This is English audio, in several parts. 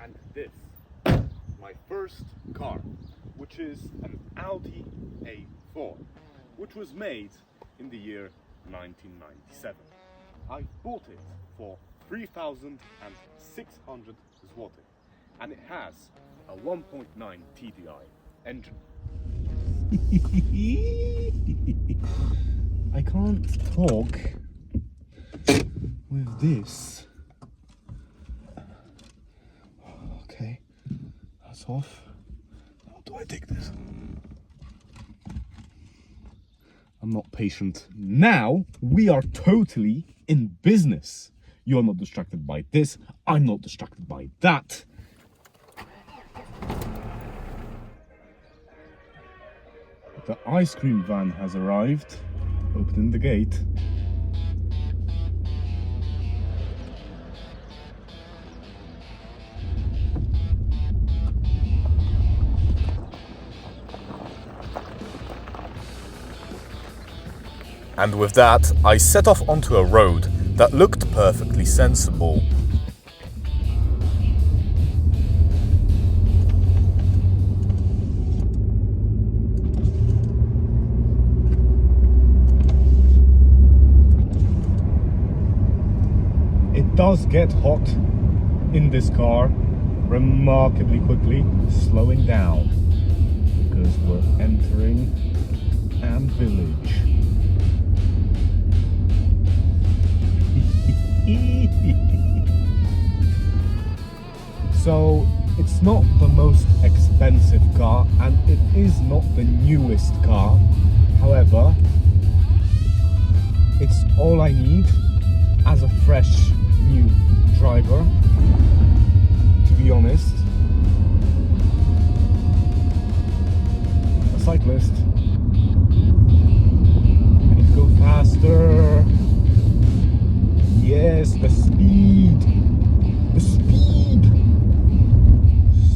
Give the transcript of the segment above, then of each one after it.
And this, my first car, which is an Audi A4, which was made in the year 1997. I bought it for 3,600 zloty, and it has a 1.9 TDI engine. I can't talk with this. Okay, that's off. How do I take this? I'm not patient. Now we are totally in business. You're not distracted by this. I'm not distracted by that. The ice cream van has arrived. Opening the gate. And with that, I set off onto a road that looked perfectly sensible. It does get hot in this car remarkably quickly, slowing down because we're entering Am Village. So it's not the most expensive car and it is not the newest car. However, it's all I need as a fresh new driver, to be honest. A cyclist. I need to go faster. Yes, the speed. The speed.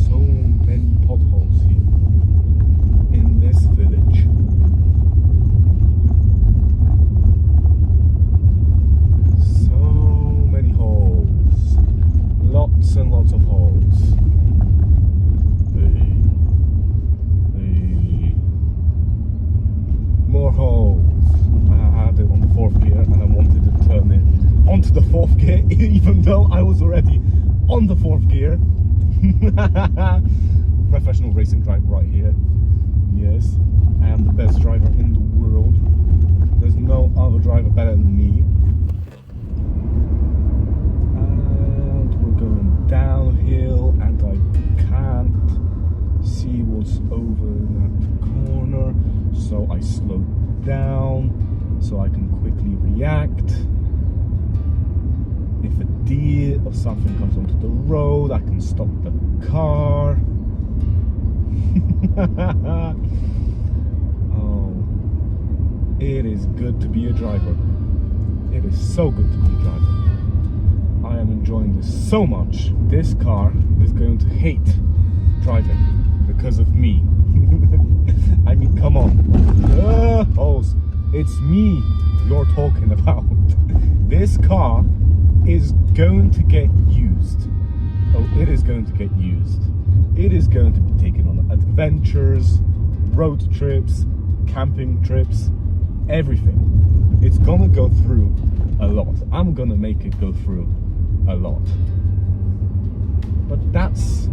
So many potholes here in this village. So many holes. Lots and lots of holes. Hey. Hey. More holes. I had it on the fourth gear and I wanted to turn it onto the fourth gear, even though I was already on the fourth gear. Professional racing driver right here. Yes, I am the best driver in the world. There's no other driver better than me. And we're going downhill and I can't see what's over in that corner, so I slow down so I can quickly react. If a deer or something comes onto the road, I can stop the car. Oh, it is good to be a driver. It is so good to be a driver. I am enjoying this so much. This car is going to hate driving because of me. I mean, come on. Holes. It's me you're talking about. This car is going to get used. Oh, it is going to get used. It is going to be taken on adventures, road trips, camping trips, everything. It's gonna go through a lot. I'm gonna make it go through a lot. But that's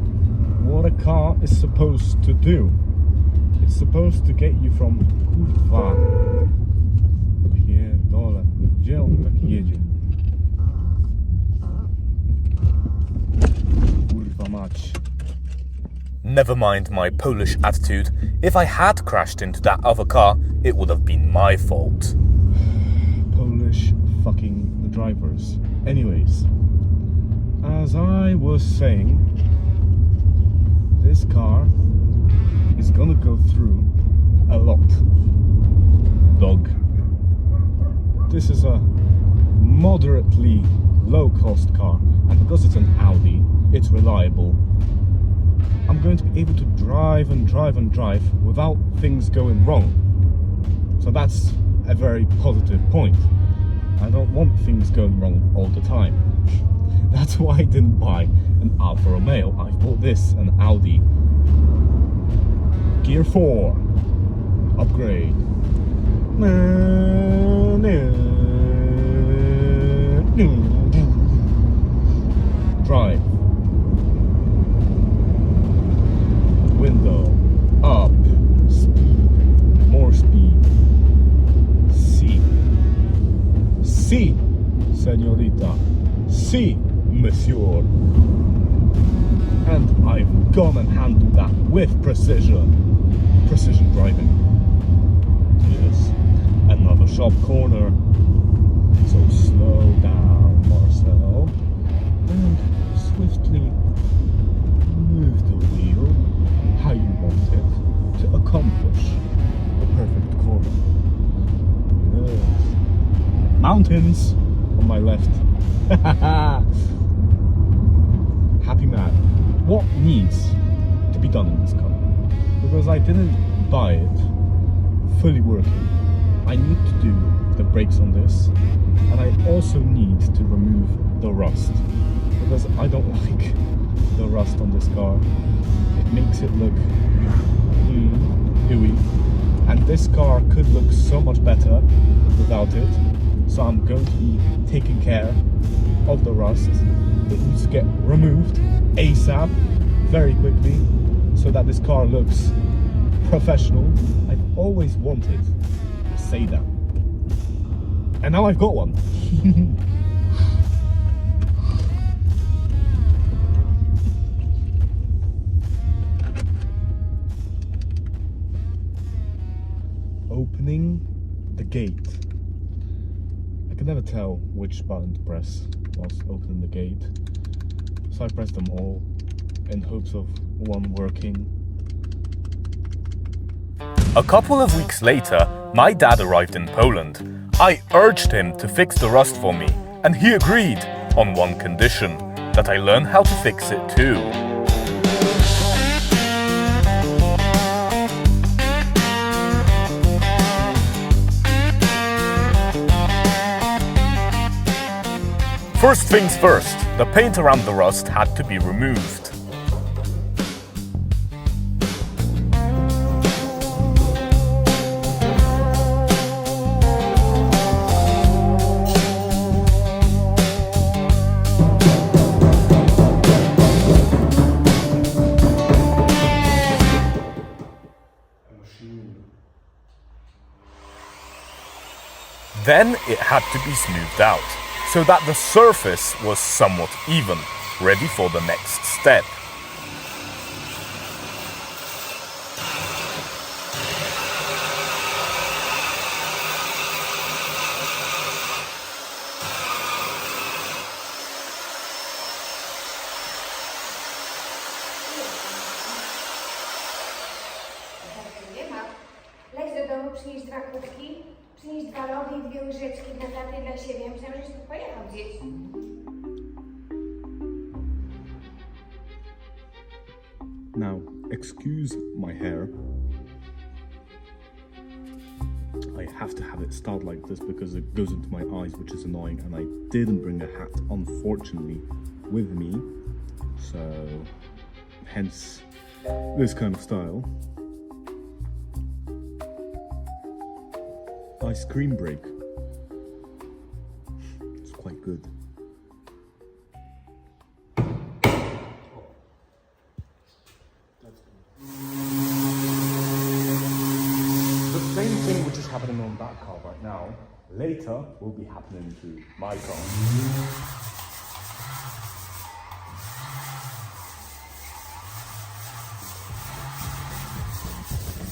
what a car is supposed to do. It's supposed to get you from kurwa. Pierdolę. Gdzie on tak jedzie? Kurwa mać. Never mind my Polish attitude. If I had crashed into that other car, it would have been my fault. Polish fucking drivers. Anyways, as I was saying, this car is gonna go through a lot. Dog. This is a moderately low-cost car, and because it's an Audi, it's reliable. I'm going to be able to drive and drive and drive without things going wrong. So that's a very positive point. I don't want things going wrong all the time. That's why I didn't buy an Alfa Romeo. I bought this, an Audi. Gear 4. Upgrade. Drive. Window. Up. Speed. More speed. Si, señorita. Si, monsieur. And I've gone and handled that with precision. Precision driving. Yes. Another sharp corner. So slow down, Marcel. And swiftly move the wheel how you want it to accomplish the perfect corner. Yes. Mountains on my left. Happy man. What needs to be done in this car? Because I didn't buy it fully working. I need to do the brakes on this, and I also need to remove the rust, because I don't like the rust on this car. It makes it look ooey, and this car could look so much better without it. So I'm going to be taking care of the rust. It needs to get removed ASAP, very quickly, so that this car looks professional. I've always wanted to say that, and now I've got one. Opening the gate. I can never tell which button to press whilst opening the gate, so I press them all in hopes of one working. A couple of weeks later, my dad arrived in Poland. I urged him to fix the rust for me, and he agreed on one condition: that I learn how to fix it too. First things first, the paint around the rust had to be removed. Then it had to be smoothed out, so that the surface was somewhat even, ready for the next step. Nie ma. Leć do domu, przynieś 2 kubki, przynieś 2 lody i 2 łyżeczki dla taty i dla siebie. Myślałam, żeś tu pojechał gdzieś. Now, excuse my hair. I have to have it styled like this because it goes into my eyes, which is annoying, and I didn't bring a hat, unfortunately, with me. So, hence this kind of style. Ice cream break. It's quite good. The same thing which is happening on that car right now, later will be happening to my car.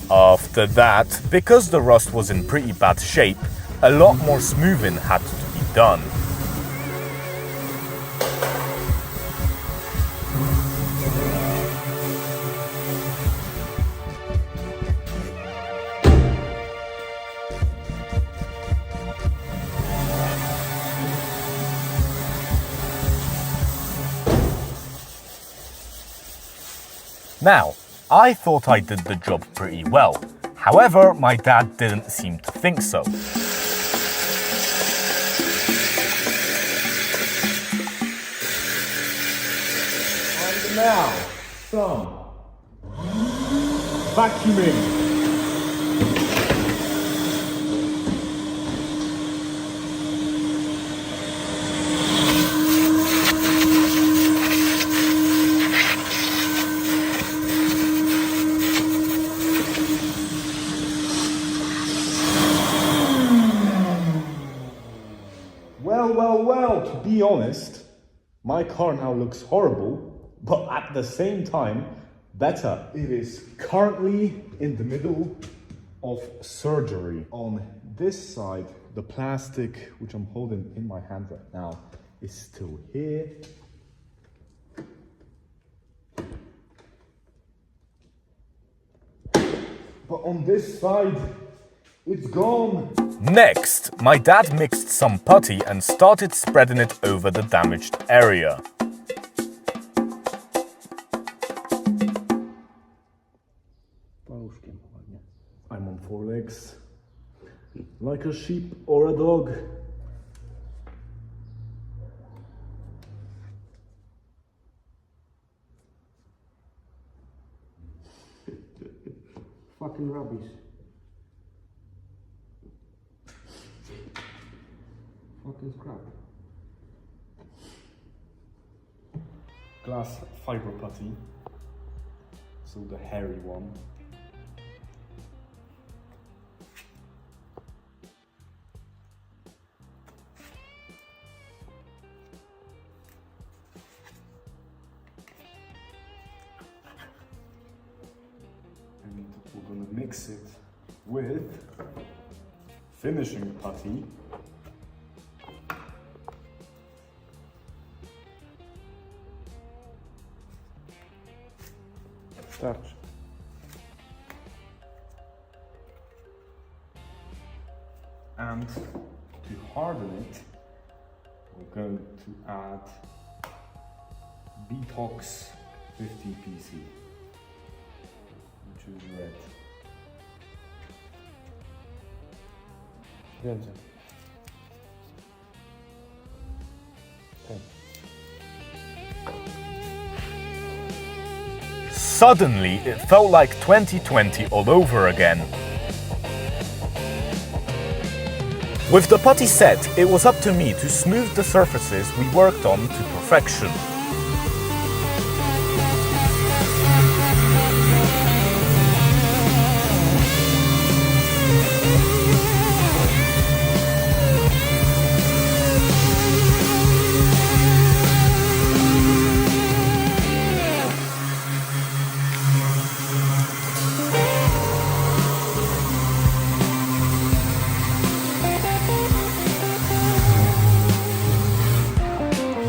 After that, because the rust was in pretty bad shape, a lot more smoothing had to be done. Now, I thought I did the job pretty well. However, my dad didn't seem to think so. now, some vacuuming. Well, to be honest, my car now looks horrible, but at the same time, better. It is currently in the middle of surgery. On this side, the plastic, which I'm holding in my hand right now, is still here. But on this side, it's gone. Next, my dad mixed some putty and started spreading it over the damaged area. I'm on four legs, like a sheep or a dog. Fucking rubbish. Fucking crap. Glass fiber putty, so the hairy one. And we're gonna mix it with finishing putty. Starch. And to harden it, we're going to add Detox 50PC, which is red. Więcej. Suddenly, it felt like 2020 all over again. With the putty set, it was up to me to smooth the surfaces we worked on to perfection.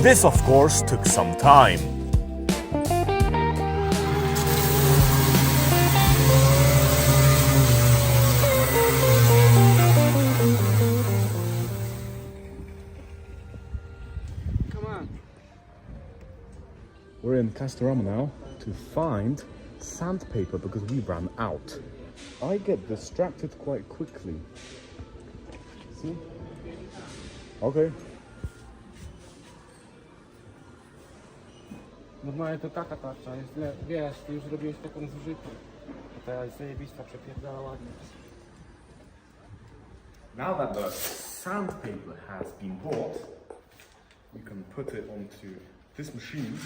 This, of course, took some time. Come on. We're in Castorama now to find sandpaper because we ran out. I get distracted quite quickly. See? Okay. Normalnie to taka tarcza jest, wiesz, ty już robiłeś taką zużytą. A ta jest zajebista, przepierdala ładnie. Now that the sandpaper has been bought, we can put it onto this machine.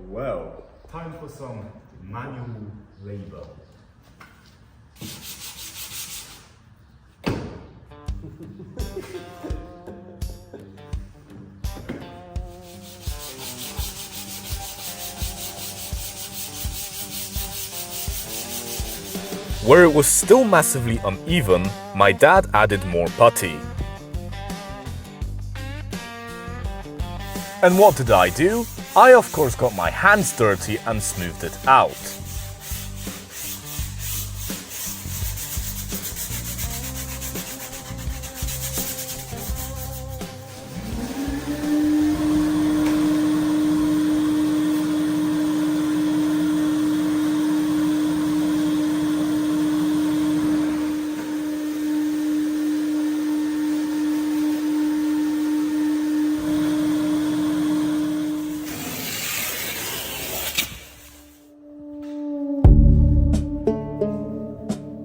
Well, time for some manual labor. Where it was still massively uneven, my dad added more putty. And what did I do? I of course got my hands dirty and smoothed it out.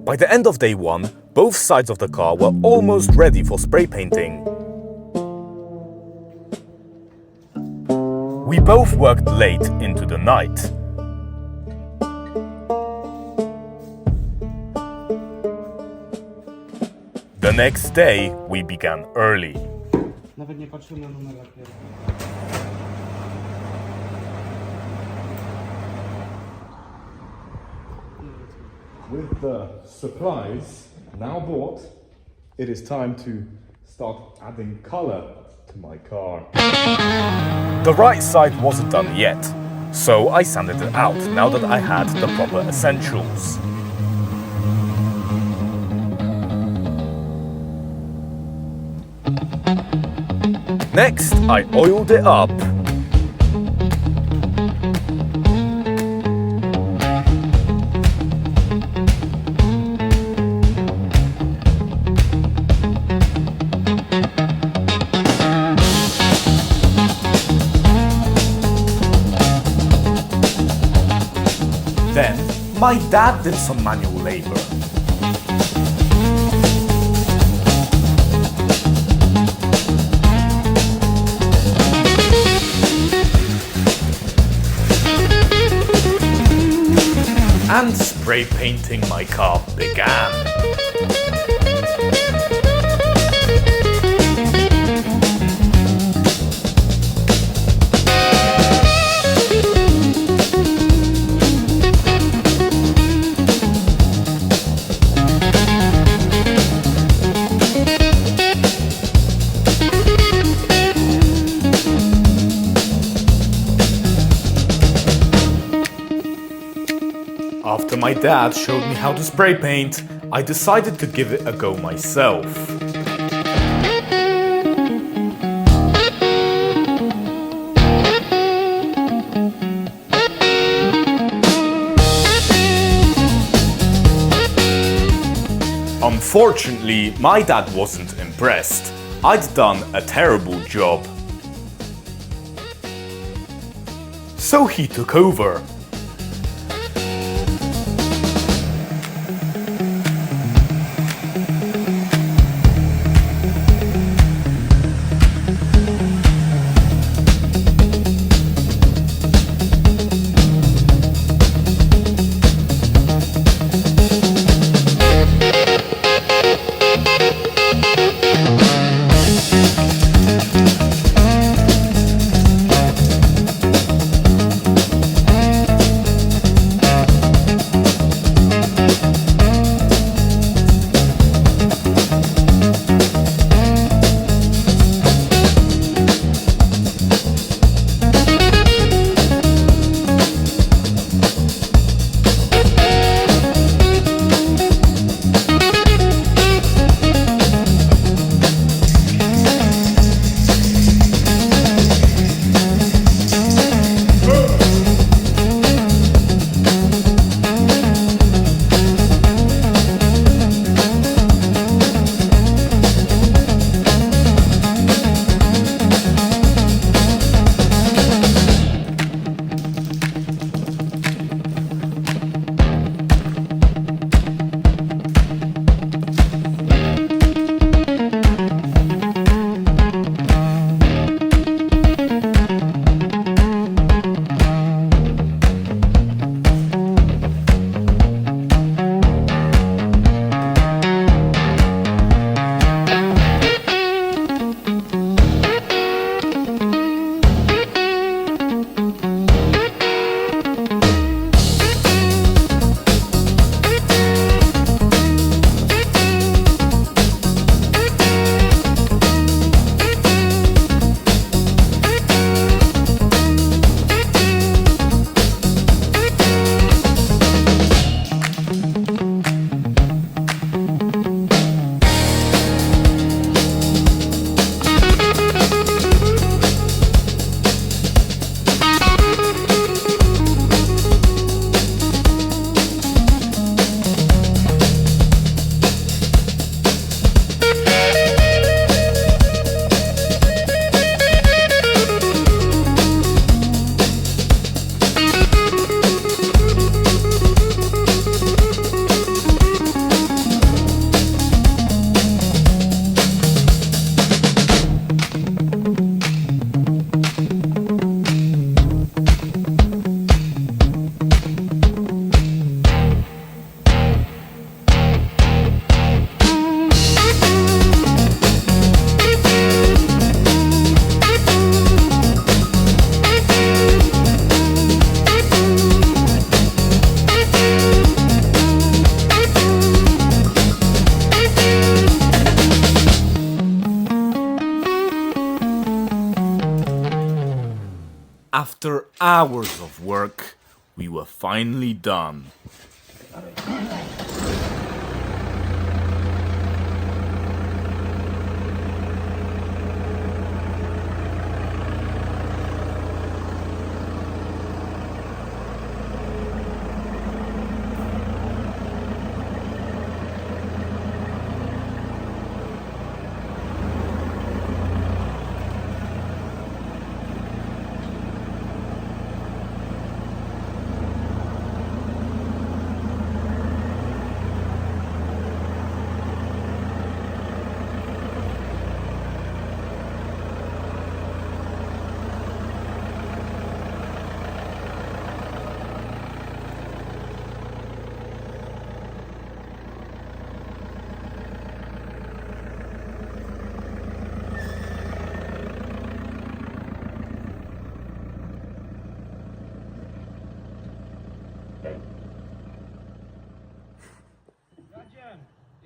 By the end of day 1, both sides of the car were almost ready for spray painting. We both worked late into the night. The next day, we began early. Nawet nie patrzyłem na numer lakieru. With the supplies now bought, it is time to start adding color to my car. The right side wasn't done yet, so I sanded it out now that I had the proper essentials. Next, I oiled it up. Then, my dad did some manual labor. And spray painting my car began. After my dad showed me how to spray paint, I decided to give it a go myself. Unfortunately, my dad wasn't impressed. I'd done a terrible job. So he took over. After hours of work, we were finally done.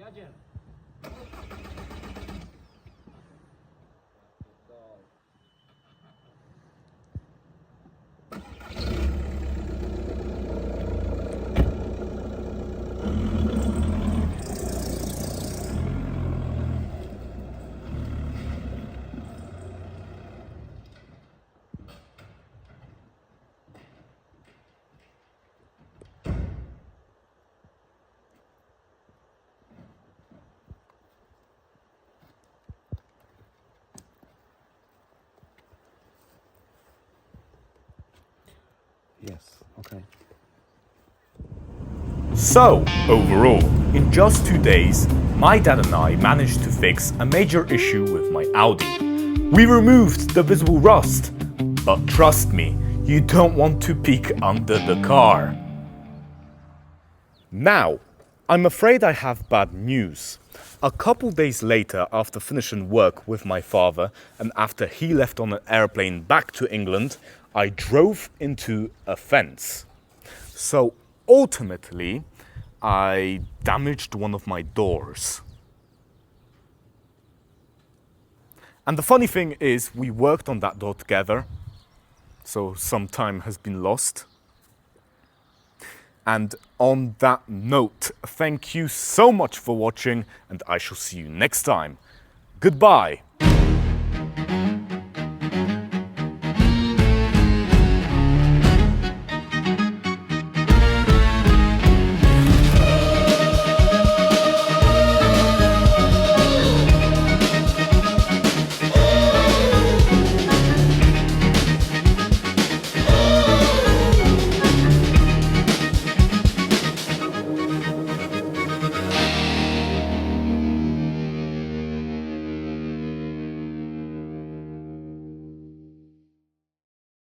Jadziem. Yes, okay. So, overall, in just 2 days, my dad and I managed to fix a major issue with my Audi. We removed the visible rust, but trust me, you don't want to peek under the car. Now, I'm afraid I have bad news. A couple days later, after finishing work with my father and after he left on an airplane back to England, I drove into a fence. So ultimately, I damaged one of my doors. And the funny thing is, we worked on that door together, so some time has been lost. And on that note, thank you so much for watching, and I shall see you next time. Goodbye.